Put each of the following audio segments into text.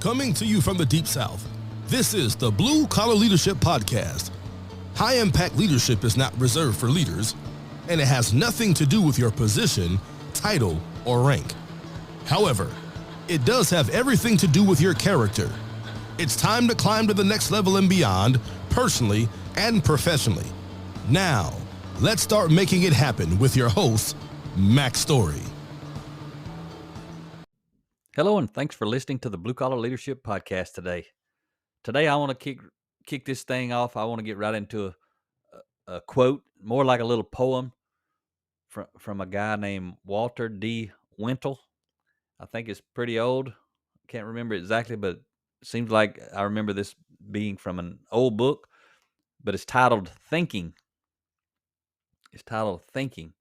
Coming to you from the Deep South, this is the Blue Collar Leadership Podcast. High impact leadership is not reserved for leaders, and it has nothing to do with your position, title, or rank. However, it does have everything to do with your character. It's time to climb to the next level and beyond, personally and professionally. Now, let's start making it happen with your host, Mac Story. Hello, and thanks for listening to the Blue Collar Leadership Podcast today. Today, I want to kick this thing off. I want to get right into a quote, more like a little poem from a guy named Walter D. Wintle. I think it's pretty old. Can't remember exactly, but it seems like I remember this being from an old book, but it's titled Thinking. It's titled Thinking.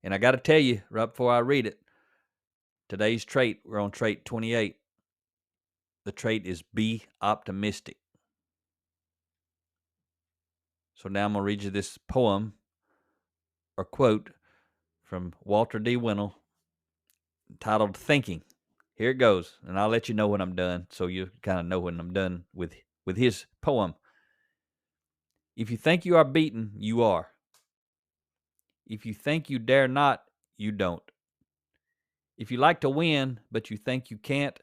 And I got to tell you, right before I read it, today's trait, we're on trait 28. The trait is be optimistic. So now I'm going to read you this poem or quote from Walter D. Wintle titled Thinking. Here it goes, and I'll let you know when I'm done so you kind of know when I'm done with his poem. If you think you are beaten, you are. If you think you dare not, you don't. If you like to win, but you think you can't,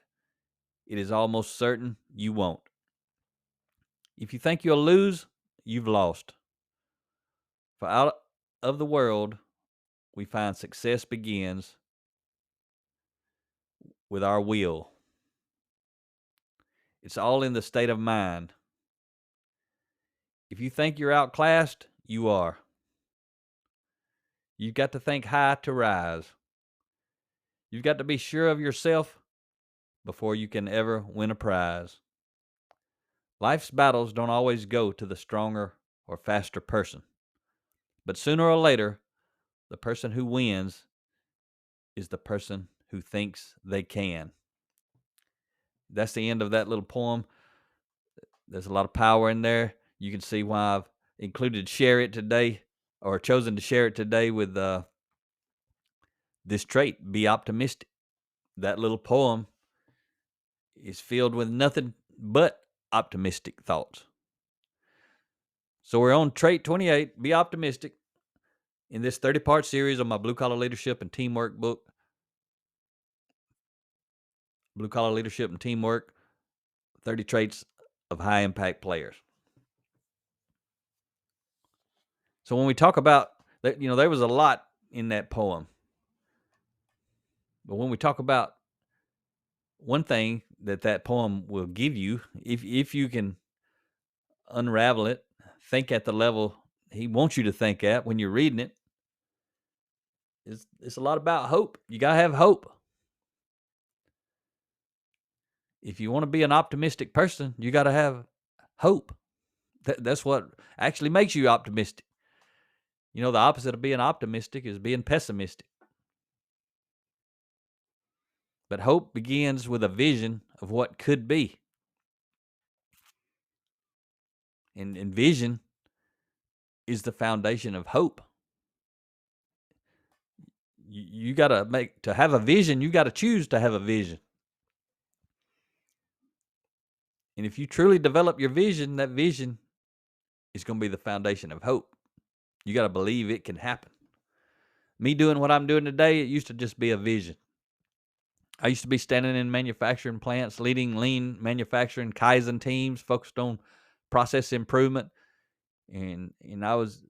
it is almost certain you won't. If you think you'll lose, you've lost. For out of the world, we find success begins with our will. It's all in the state of mind. If you think you're outclassed, you are. You've got to think high to rise. You've got to be sure of yourself before you can ever win a prize. Life's battles don't always go to the stronger or faster person. But sooner or later, the person who wins is the person who thinks they can. That's the end of that little poem. There's a lot of power in there. You can see why I've included share it today, or chosen to share it today with this trait, be optimistic. That little poem is filled with nothing but optimistic thoughts. So we're on trait 28, be optimistic, in this 30-part series of my Blue Collar Leadership and Teamwork book. Blue Collar Leadership and Teamwork, 30 Traits of High Impact Players. So when we talk about that, there was a lot in that poem. But when we talk about one thing that poem will give you, if you can unravel it, think at the level he wants you to think at when you're reading it, it's a lot about hope. You got to have hope. If you want to be an optimistic person, you got to have hope. That's what actually makes you optimistic. The opposite of being optimistic is being pessimistic. But hope begins with a vision of what could be. And vision is the foundation of hope. You got to have a vision, you got to choose to have a vision. And if you truly develop your vision, that vision is going to be the foundation of hope. You got to believe it can happen. Me doing what I'm doing today, it used to just be a vision. I used to be standing in manufacturing plants, leading lean manufacturing Kaizen teams focused on process improvement. And I was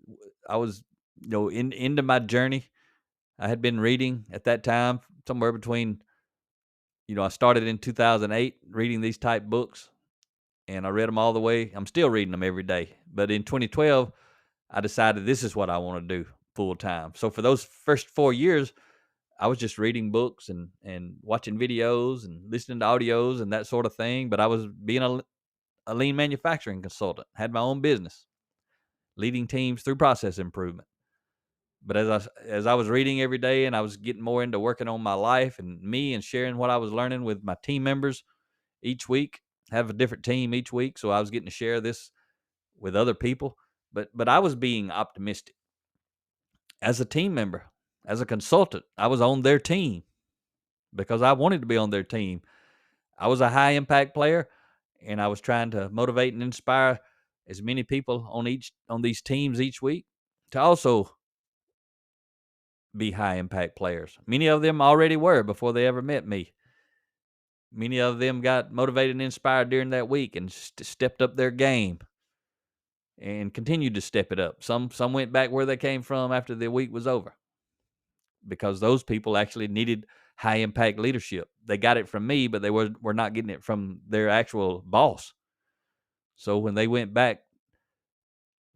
into my journey. I had been reading at that time somewhere between, I started in 2008 reading these type books, and I read them all the way. I'm still reading them every day. But in 2012, I decided this is what I want to do full time. So for those first 4 years, I was just reading books and watching videos and listening to audios and that sort of thing. But I was being a lean manufacturing consultant, had my own business, leading teams through process improvement. But as I was reading every day and I was getting more into working on my life and me and sharing what I was learning with my team members each week, have a different team each week. So I was getting to share this with other people. But I was being optimistic. As a team member, as a consultant, I was on their team because I wanted to be on their team. I was a high impact player, and I was trying to motivate and inspire as many people on these teams each week to also be high impact players. Many of them already were before they ever met me. Many of them got motivated and inspired during that week and stepped up their game and continued to step it up. Some went back where they came from after the week was over because those people actually needed high impact leadership. They got it from me, but they were not getting it from their actual boss. So when they went back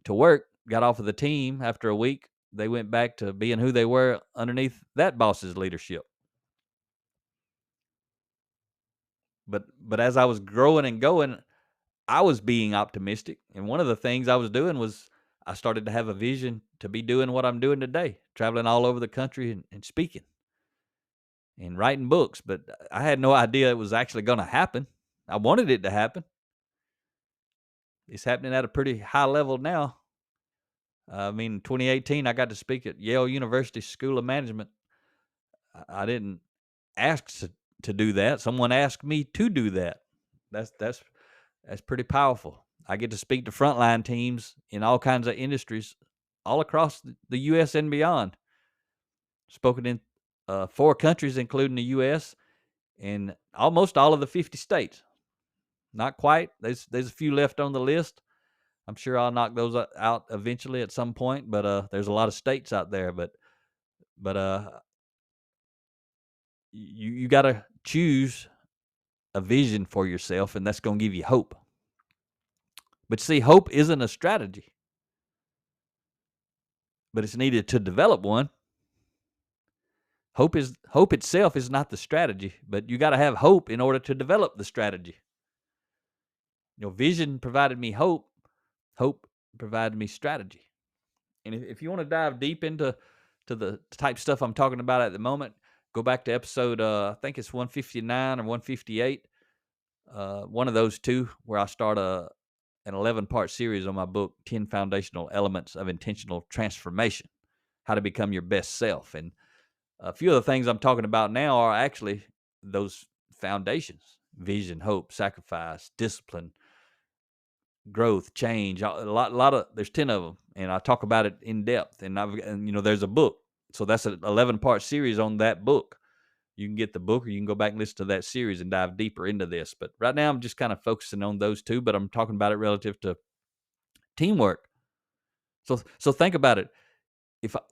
to work, got off of the team after a week, they went back to being who they were underneath that boss's leadership. But as I was growing and going, I was being optimistic. And one of the things I was doing was I started to have a vision to be doing what I'm doing today, traveling all over the country and speaking and writing books. But I had no idea it was actually going to happen. I wanted it to happen. It's happening at a pretty high level now. I mean, in 2018, I got to speak at Yale University School of Management. I didn't ask to do that. Someone asked me to do that. That's pretty powerful. I get to speak to frontline teams in all kinds of industries all across the U.S. and beyond. Spoken in 4 countries, including the U.S., and almost all of the 50 states. Not quite. There's a few left on the list. I'm sure I'll knock those out eventually at some point, but there's a lot of states out there. But you got to choose a vision for yourself, and that's going to give you hope. But see, hope isn't a strategy, but it's needed to develop one. Hope itself is not the strategy, but you got to have hope in order to develop the strategy. Vision provided me hope. Hope provided me strategy. And if you want to dive deep into the type of stuff I'm talking about at the moment, go back to episode, I think it's 159 or 158, one of those two, where I start an 11-part series on my book, 10 Foundational Elements of Intentional Transformation, How to Become Your Best Self. And a few of the things I'm talking about now are actually those foundations: vision, hope, sacrifice, discipline, growth, change. A lot of, there's 10 of them, and I talk about it in depth. And there's a book, so that's an 11-part series on that book. You can get the book, or you can go back and listen to that series and dive deeper into this. But right now, I'm just kind of focusing on those two. But I'm talking about it relative to teamwork. So think about it.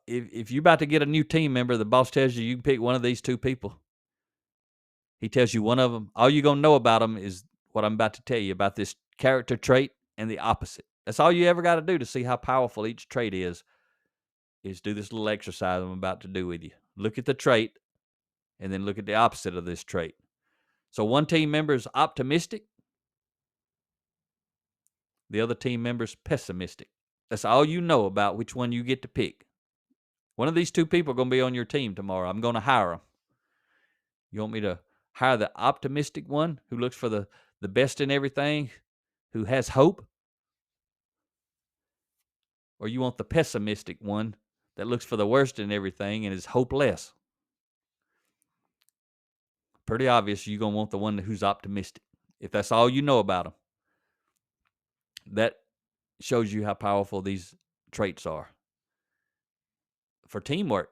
If you're about to get a new team member, the boss tells you can pick one of these two people. He tells you one of them. All you're gonna know about them is what I'm about to tell you about this character trait and the opposite. That's all you ever got to do to see how powerful each trait is do this little exercise I'm about to do with you. Look at the trait and then look at the opposite of this trait. So one team member is optimistic. The other team member is pessimistic. That's all you know about which one you get to pick. One of these two people are going to be on your team tomorrow. I'm going to hire them. You want me to hire the optimistic one who looks for the best in everything, who has hope? Or you want the pessimistic one that looks for the worst in everything and is hopeless? Pretty obvious you're going to want the one who's optimistic, if that's all you know about them. That shows you how powerful these traits are. For teamwork,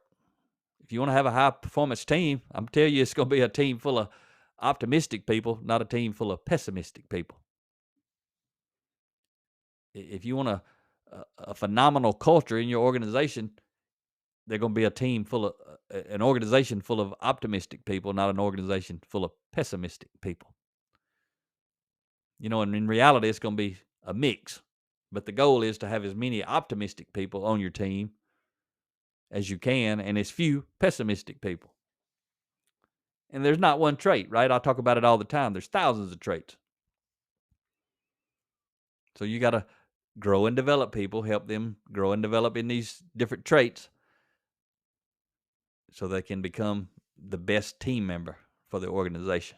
if you want to have a high-performance team, I'm telling you it's going to be a team full of optimistic people, not a team full of pessimistic people. If you want a phenomenal culture in your organization, they're going to be a team full of an organization full of optimistic people, not an organization full of pessimistic people. And in reality, it's going to be a mix. But the goal is to have as many optimistic people on your team as you can, and as few pessimistic people. And there's not one trait, right? I talk about it all the time. There's thousands of traits. So you got to grow and develop people, help them grow and develop in these different traits so they can become the best team member for the organization.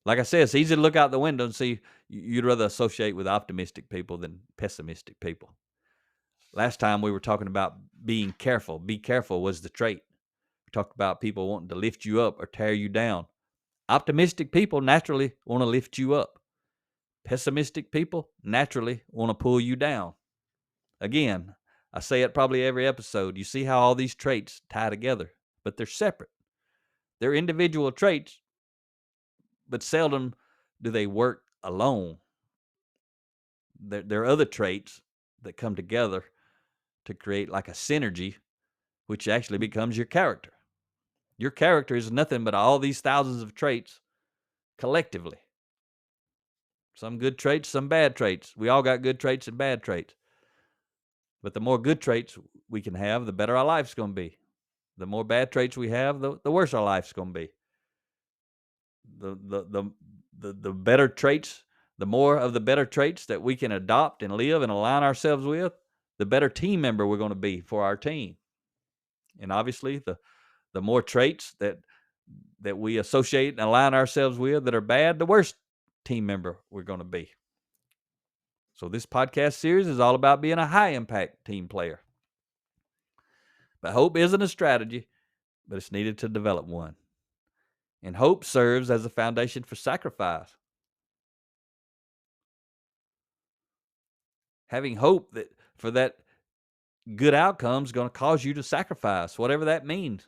Like I said, it's easy to look out the window and see you'd rather associate with optimistic people than pessimistic people. Last time we were talking about being careful. Be careful was the trait. We talked about people wanting to lift you up or tear you down. Optimistic people naturally want to lift you up. Pessimistic people naturally want to pull you down. Again, I say it probably every episode. You see how all these traits tie together, but they're separate. They're individual traits, but seldom do they work alone. There are other traits that come together to create like a synergy, which actually becomes your character. Your character is nothing but all these thousands of traits collectively. Some good traits, some bad traits. We all got good traits and bad traits. But the more good traits we can have, the better our life's going to be. The more bad traits we have, the worse our life's going to be. The better traits, the more of the better traits that we can adopt and live and align ourselves with, the better team member we're going to be for our team. And obviously, the more traits that we associate and align ourselves with that are bad, the worse team member we're going to be. So this podcast series is all about being a high-impact team player. But hope isn't a strategy, but it's needed to develop one. And hope serves as a foundation for sacrifice. Having hope that for that good outcome is going to cause you to sacrifice, whatever that means.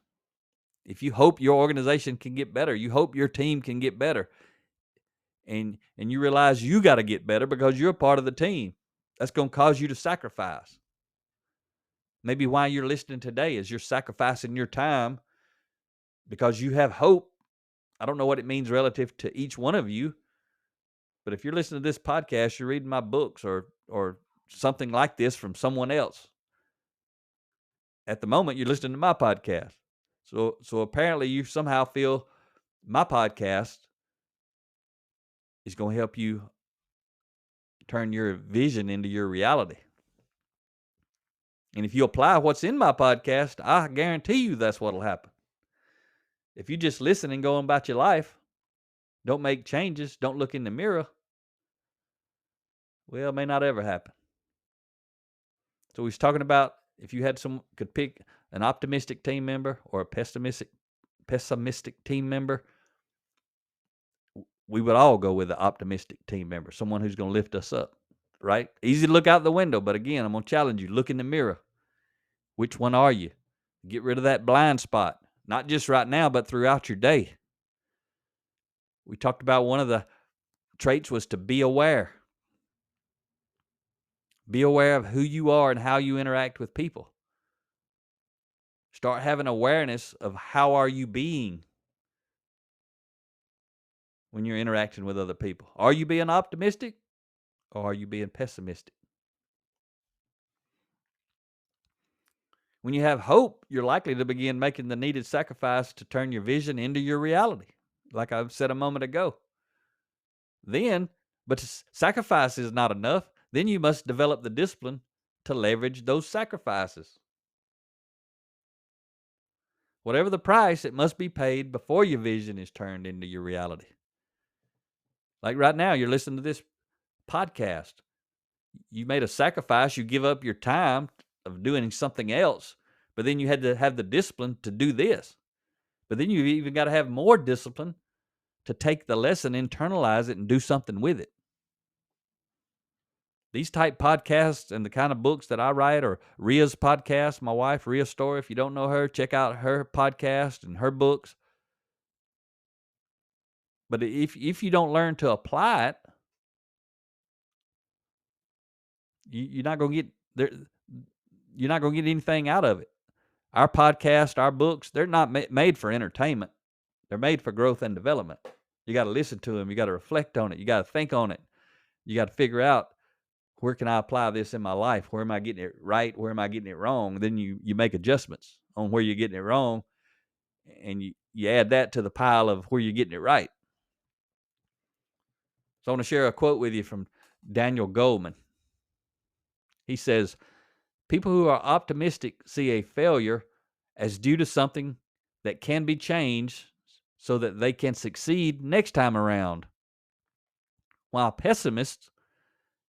If you hope your organization can get better, you hope your team can get better, and you realize you got to get better because you're a part of the team, that's going to cause you to sacrifice. Maybe why you're listening today is you're sacrificing your time because you have hope. I don't know what it means relative to each one of you, but if you're listening to this podcast, you're reading my books or something like this from someone else. At the moment, you're listening to my podcast. So apparently you somehow feel my podcast is going to help you turn your vision into your reality. And if you apply what's in my podcast, I guarantee you that's what'll happen. If you just listen and go on about your life, don't make changes, don't look in the mirror, well, it may not ever happen. So we was talking about if you could pick an optimistic team member or a pessimistic team member, we would all go with the optimistic team member, someone who's going to lift us up, right? Easy to look out the window, but again, I'm going to challenge you. Look in the mirror. Which one are you? Get rid of that blind spot, not just right now, but throughout your day. We talked about one of the traits was to be aware. Be aware of who you are and how you interact with people. Start having awareness of how are you being when you're interacting with other people. Are you being optimistic or are you being pessimistic? When you have hope, you're likely to begin making the needed sacrifice to turn your vision into your reality, like I've said a moment ago. But sacrifice is not enough. Then you must develop the discipline to leverage those sacrifices. Whatever the price, it must be paid before your vision is turned into your reality. Like right now, you're listening to this podcast. You made a sacrifice. You give up your time of doing something else, but then you had to have the discipline to do this. But then you even got to have more discipline to take the lesson, internalize it, and do something with it. These type podcasts and the kind of books that I write, or Ria's podcast, my wife, Ria Story. If you don't know her, check out her podcast and her books. But if you don't learn to apply it, you're not going to get there. You're not going to get anything out of it. Our podcast, our books, they're not made for entertainment. They're made for growth and development. You got to listen to them. You got to reflect on it. You got to think on it. You got to figure out, where can I apply this in my life? Where am I getting it right? Where am I getting it wrong? Then you make adjustments on where you're getting it wrong, and you add that to the pile of where you're getting it right. So I want to share a quote with you from Daniel Goleman. He says, people who are optimistic see a failure as due to something that can be changed so that they can succeed next time around, while pessimists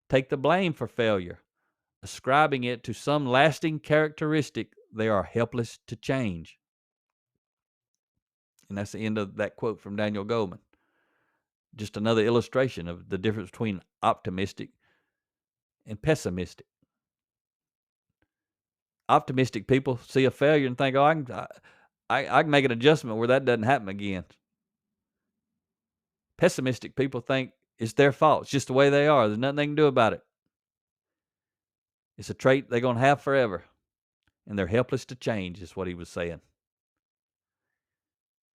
take the blame for failure, ascribing it to some lasting characteristic they are helpless to change. And that's the end of that quote from Daniel Goleman. Just another illustration of the difference between optimistic and pessimistic. Optimistic people see a failure and think, oh, I can make an adjustment where that doesn't happen again. Pessimistic people think it's their fault. It's just the way they are. There's nothing they can do about it. It's a trait they're going to have forever. And they're helpless to change, is what he was saying.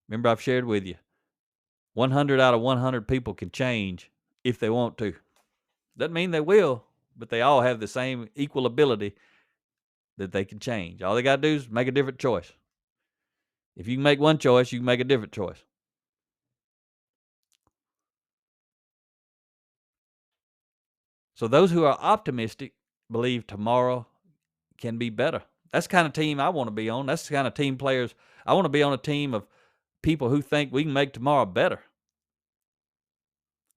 Remember, I've shared with you, 100 out of 100 people can change if they want to. Doesn't mean they will, but they all have the same equal ability that they can change. All they got to do is make a different choice. If you can make one choice, you can make a different choice. So those who are optimistic believe tomorrow can be better. That's the kind of team I want to be on. That's the kind of team players. I want to be on a team of people who think we can make tomorrow better.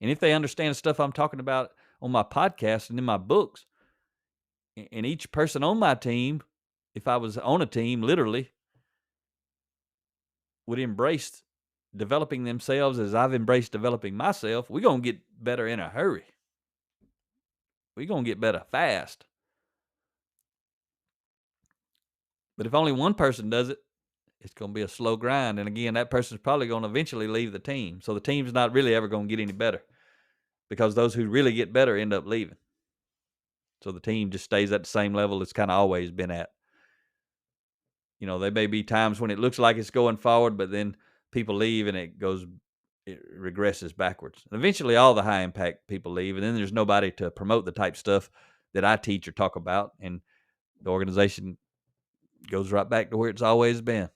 And if they understand the stuff I'm talking about on my podcast and in my books, and each person on my team, if I was on a team, literally, would embrace developing themselves as I've embraced developing myself, we're going to get better in a hurry. We're going to get better fast. But if only one person does it, it's going to be a slow grind. And again, that person's probably going to eventually leave the team. So the team's not really ever going to get any better because those who really get better end up leaving. So the team just stays at the same level it's kind of always been at. You know, there may be times when it looks like it's going forward, but then people leave and it regresses backwards. And eventually all the high impact people leave, and then there's nobody to promote the type stuff that I teach or talk about. And the organization goes right back to where it's always been.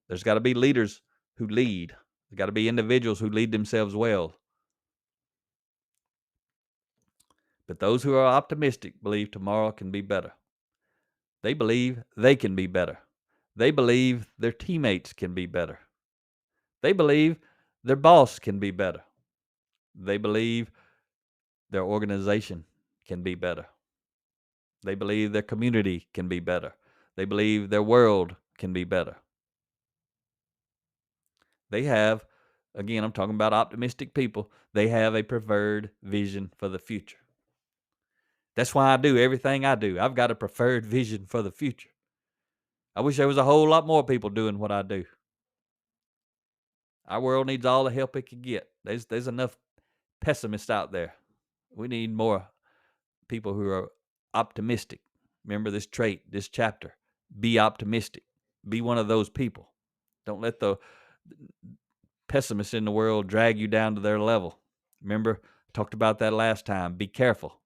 There's got to be leaders who lead. There's got to be individuals who lead themselves well. But those who are optimistic believe tomorrow can be better. They believe they can be better. They believe their teammates can be better. They believe their boss can be better. They believe their organization can be better. They believe their community can be better. They believe their world can be better. They have, again, I'm talking about optimistic people, they have a preferred vision for the future. That's why I do everything I do. I've got a preferred vision for the future. I wish there was a whole lot more people doing what I do. Our world needs all the help it can get. There's enough pessimists out there. We need more people who are optimistic. Remember this trait, this chapter. Be optimistic. Be one of those people. Don't let the pessimists in the world drag you down to their level. Remember, I talked about that last time. Be careful.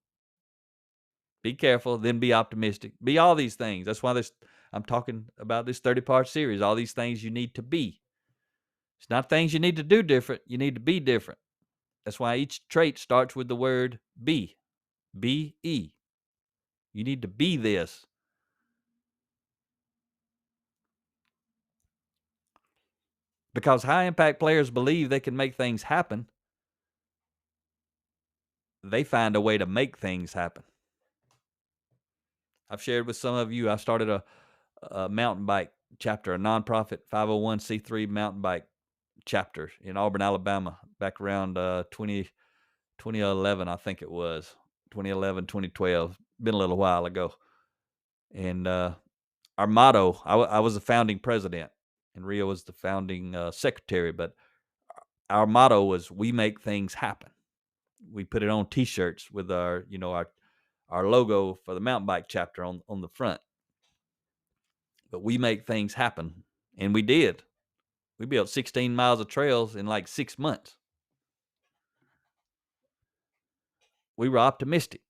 Be careful, then be optimistic. Be all these things. That's why I'm talking about this 30-part series. All these things you need to be. It's not things you need to do different. You need to be different. That's why each trait starts with the word be. B-E. You need to be this. Because high-impact players believe they can make things happen, they find a way to make things happen. I've shared with some of you, I started a mountain bike chapter, a nonprofit 501c3 mountain bike chapter in Auburn, Alabama, back around 2011, I think it was. 2011, 2012. Been a little while ago. And our motto, I was the founding president, and Ria was the founding secretary, but our motto was, we make things happen. We put it on T-shirts with our logo for the mountain bike chapter on the front. But we make things happen, and we did. We built 16 miles of trails in like 6 months. We were optimistic.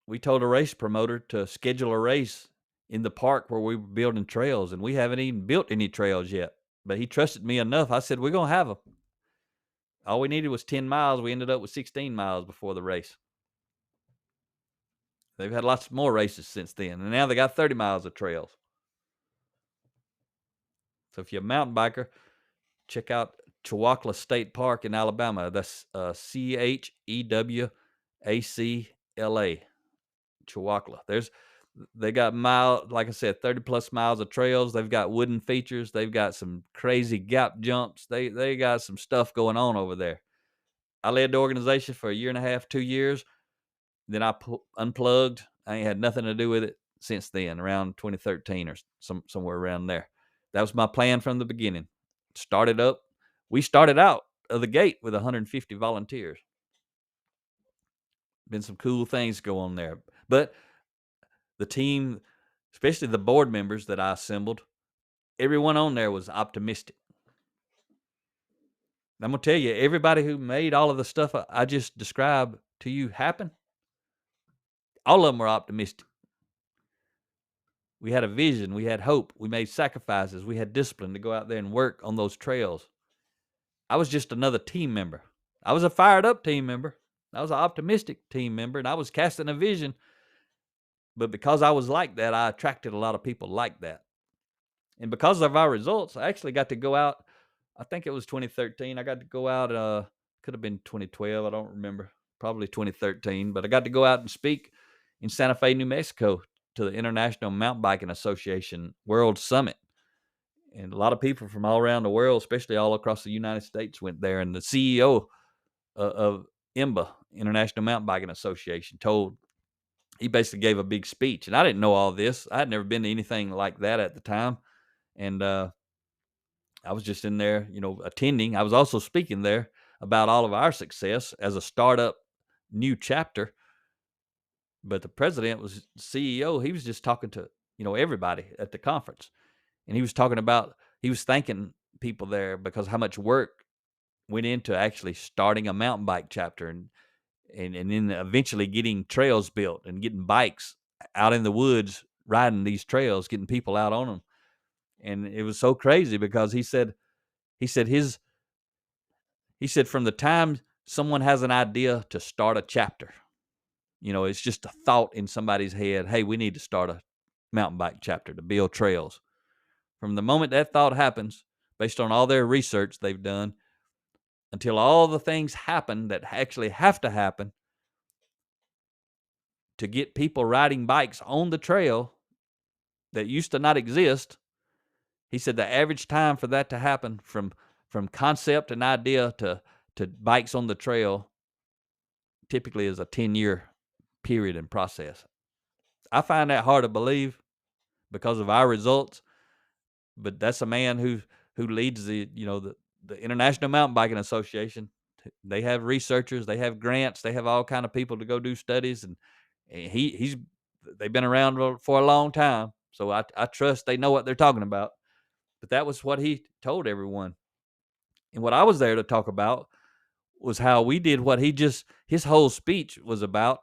We told a race promoter to schedule a race in the park where we were building trails, and we haven't even built any trails yet. But he trusted me enough. I said, we're going to have them. All we needed was 10 miles. We ended up with 16 miles before the race. They've had lots more races since then, and now they got 30 miles of trails. So if you're a mountain biker, check out Chewacla State Park in Alabama. That's Chewacla, Chewacla. They got like I said, 30 plus miles of trails. They've got wooden features. They've got some crazy gap jumps. They got some stuff going on over there. I led the organization for a year and a half, 2 years. Then I unplugged. I ain't had nothing to do with it since then, around 2013 or somewhere around there. That was my plan from the beginning. We started out of the gate with 150 volunteers. Been some cool things go on there. But the team, especially the board members that I assembled, everyone on there was optimistic. I'm going to tell you, everybody who made all of the stuff I just described to you happen, all of them were optimistic. We had a vision. We had hope. We made sacrifices. We had discipline to go out there and work on those trails. I was just another team member. I was a fired up team member. I was an optimistic team member, and I was casting a vision. But because I was like that, I attracted a lot of people like that. And because of our results, I actually got to go out. I think it was 2013. I got to go out. Could have been 2012. I don't remember. Probably 2013. But I got to go out and speak in Santa Fe, New Mexico, to the International Mountain Biking Association World Summit. And a lot of people from all around the world, especially all across the United States, went there. And the CEO of IMBA, International Mountain Biking Association, he basically gave a big speech. And I didn't know all this. I had never been to anything like that at the time. And I was just in there, attending. I was also speaking there about all of our success as a startup new chapter. But the president was CEO. He was just talking to, everybody at the conference. And he was thanking people there because how much work went into actually starting a mountain bike chapter and then eventually getting trails built and getting bikes out in the woods, riding these trails, getting people out on them. And it was so crazy because he said from the time someone has an idea to start a chapter, it's just a thought in somebody's head, hey, we need to start a mountain bike chapter to build trails. From the moment that thought happens, based on all their research they've done, until all the things happen that actually have to happen to get people riding bikes on the trail that used to not exist, he said the average time for that to happen from concept and idea to bikes on the trail typically is a 10-year period and process. I find that hard to believe because of our results, but that's a man who leads the International Mountain Biking Association. They have researchers, they have grants, they have all kind of people to go do studies, and they've been around for a long time, so I trust they know what they're talking about. But that was what he told everyone. And what I was there to talk about was how we did what his whole speech was about.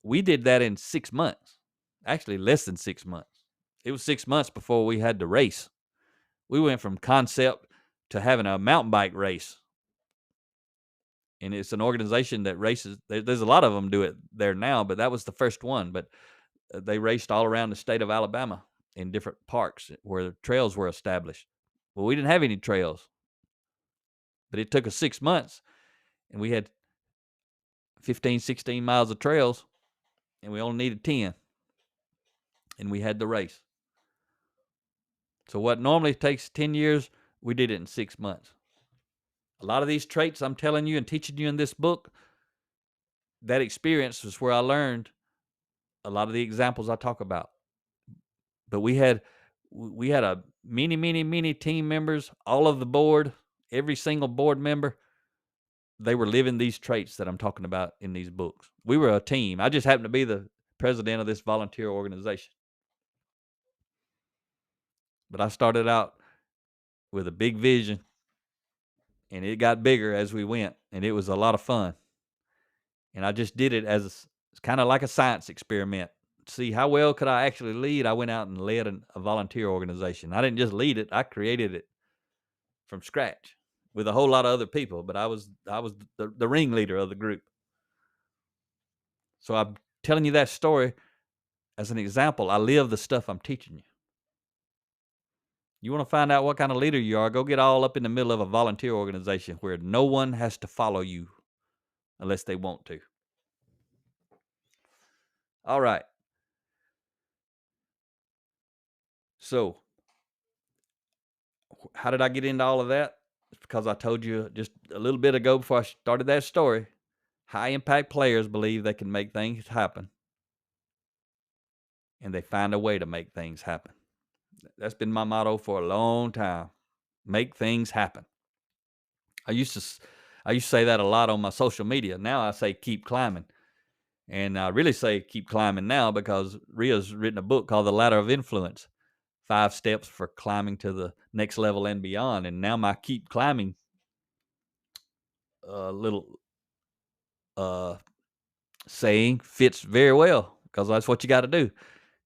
We did that in 6 months, actually less than 6 months. It was 6 months before we had the race. We went from concept to having a mountain bike race. And it's an organization that races. There's a lot of them do it there now, but that was the first one. But they raced all around the state of Alabama in different parks where trails were established. Well, we didn't have any trails, but it took us 6 months, and we had 15, 16 miles of trails, and we only needed 10, and we had the race. So what normally takes 10 years, we did it in 6 months. A lot of these traits I'm telling you and teaching you in this book, that experience was where I learned a lot of the examples I talk about. But we had a many team members, all of the board, every single board member, they were living these traits that I'm talking about in these books. We were a team. I just happened to be the president of this volunteer organization. But I started out with a big vision, and it got bigger as we went, and it was a lot of fun. And I just did it as kind of like a science experiment. See how well could I actually lead. I went out and led a volunteer organization. I didn't just lead it, I created it from scratch with a whole lot of other people, but I was the ringleader of the group. So I'm telling you that story as an example. I live the stuff I'm teaching you. You want to find out what kind of leader you are, go get all up in the middle of a volunteer organization where no one has to follow you unless they want to. All right. So, how did I get into all of that? It's because I told you just a little bit ago before I started that story. High impact players believe they can make things happen, and they find a way to make things happen. That's been my motto for a long time. Make things happen. I used to say that a lot on my social media. Now I say keep climbing. And I really say keep climbing now because Ria's written a book called The Ladder of Influence, 5 steps for climbing to the next level and beyond. And now my keep climbing little saying fits very well because that's what you got to do.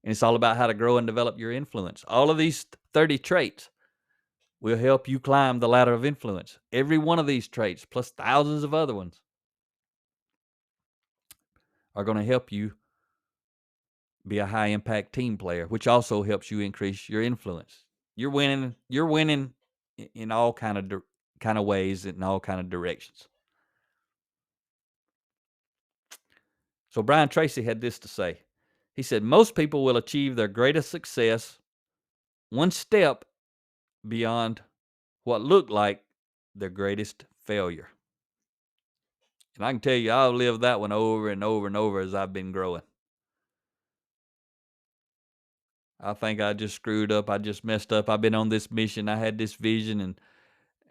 And it's all about how to grow and develop your influence. All of these 30 traits will help you climb the ladder of influence. Every one of these traits, plus thousands of other ones, are going to help you be a high impact team player, which also helps you increase your influence. You're winning in all kind of ways, in all kind of directions. So Brian Tracy had this to say. He said, most people will achieve their greatest success one step beyond what looked like their greatest failure. And I can tell you, I've lived that one over and over and over as I've been growing. I think I just screwed up. I just messed up. I've been on this mission. I had this vision,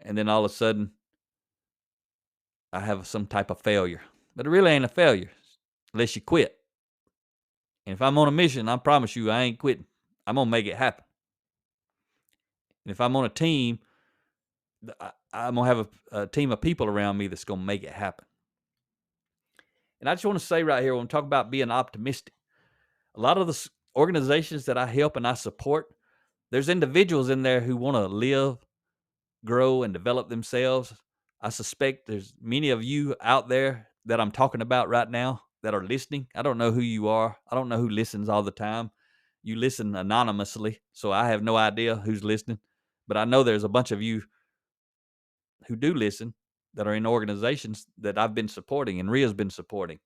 and then all of a sudden, I have some type of failure. But it really ain't a failure unless you quit. And if I'm on a mission, I promise you I ain't quitting. I'm going to make it happen. And if I'm on a team, I'm going to have a team of people around me that's going to make it happen. And I just want to say right here, when we talk about being optimistic, a lot of the organizations that I help and I support, there's individuals in there who want to live, grow, and develop themselves. I suspect there's many of you out there that I'm talking about right now that are listening. I don't know who you are. I don't know who listens all the time. You listen anonymously, so I have no idea who's listening. But I know there's a bunch of you who do listen that are in organizations that I've been supporting and Ria's been supporting.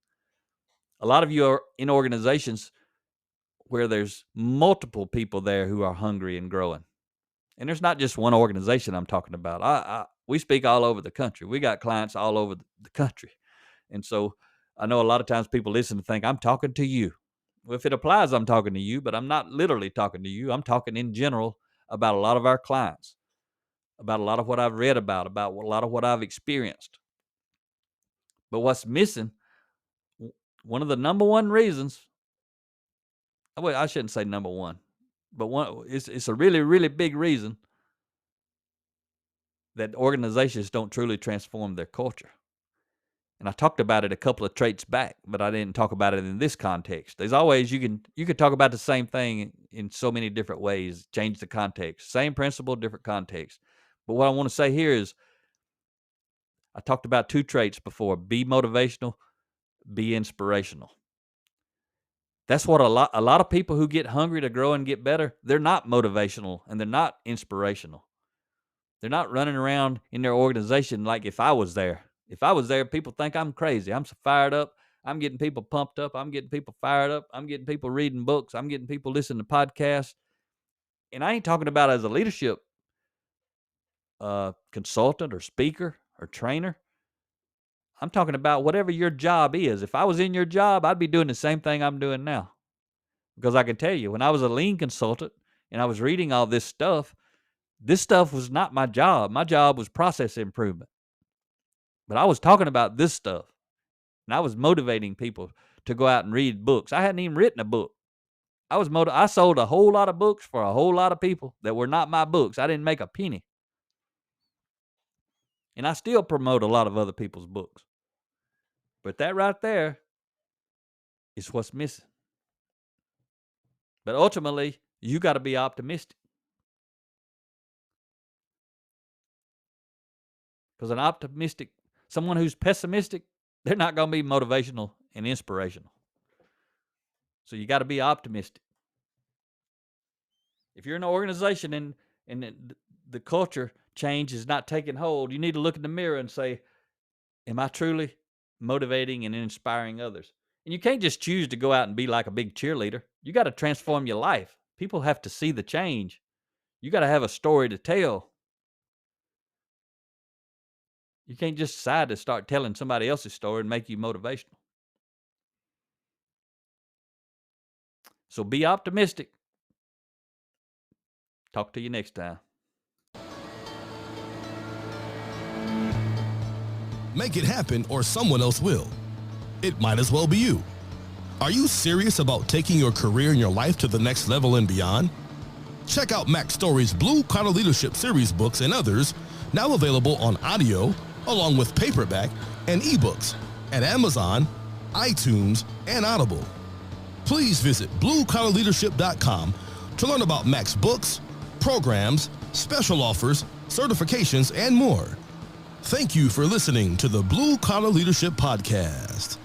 A lot of you are in organizations where there's multiple people there who are hungry and growing. And there's not just one organization I'm talking about. We speak all over the country. We got clients all over the country. And so I know a lot of times people listen and think, I'm talking to you. Well, if it applies, I'm talking to you, but I'm not literally talking to you. I'm talking in general about a lot of our clients, about a lot of what I've read about a lot of what I've experienced. But what's missing, one of the number one reasons, well, I shouldn't say number one, but it's a really, really big reason that organizations don't truly transform their culture. And I talked about it a couple of traits back, but I didn't talk about it in this context. There's always, you can talk about the same thing in so many different ways, change the context. Same principle, different context. But what I want to say here is, I talked about 2 traits before: be motivational, be inspirational. That's what a lot of people who get hungry to grow and get better, they're not motivational and they're not inspirational. They're not running around in their organization like if I was there. If I was there, people think I'm crazy. I'm so fired up. I'm getting people pumped up. I'm getting people fired up. I'm getting people reading books. I'm getting people listening to podcasts. And I ain't talking about as a leadership consultant or speaker or trainer. I'm talking about whatever your job is. If I was in your job, I'd be doing the same thing I'm doing now. Because I can tell you, when I was a lean consultant and I was reading all this stuff was not my job. My job was process improvement. But I was talking about this stuff. And I was motivating people to go out and read books. I hadn't even written a book. I sold a whole lot of books for a whole lot of people that were not my books. I didn't make a penny. And I still promote a lot of other people's books. But that right there is what's missing. But ultimately, you got to be optimistic. Because someone who's pessimistic, they're not going to be motivational and inspirational. So you got to be optimistic. If you're in an organization and the culture change is not taking hold, you need to look in the mirror and say, am I truly motivating and inspiring others? And you can't just choose to go out and be like a big cheerleader. You got to transform your life. People have to see the change. You got to have a story to tell. You can't just decide to start telling somebody else's story and make you motivational. So be optimistic. Talk to you next time. Make it happen or someone else will. It might as well be you. Are you serious about taking your career and your life to the next level and beyond? Check out Mac Story's Blue Collar Leadership series books and others, now available on audio, along with paperback and ebooks at Amazon, iTunes, and Audible. Please visit bluecollarleadership.com to learn about Mac's books, programs, special offers, certifications, and more. Thank you for listening to the Blue Collar Leadership Podcast.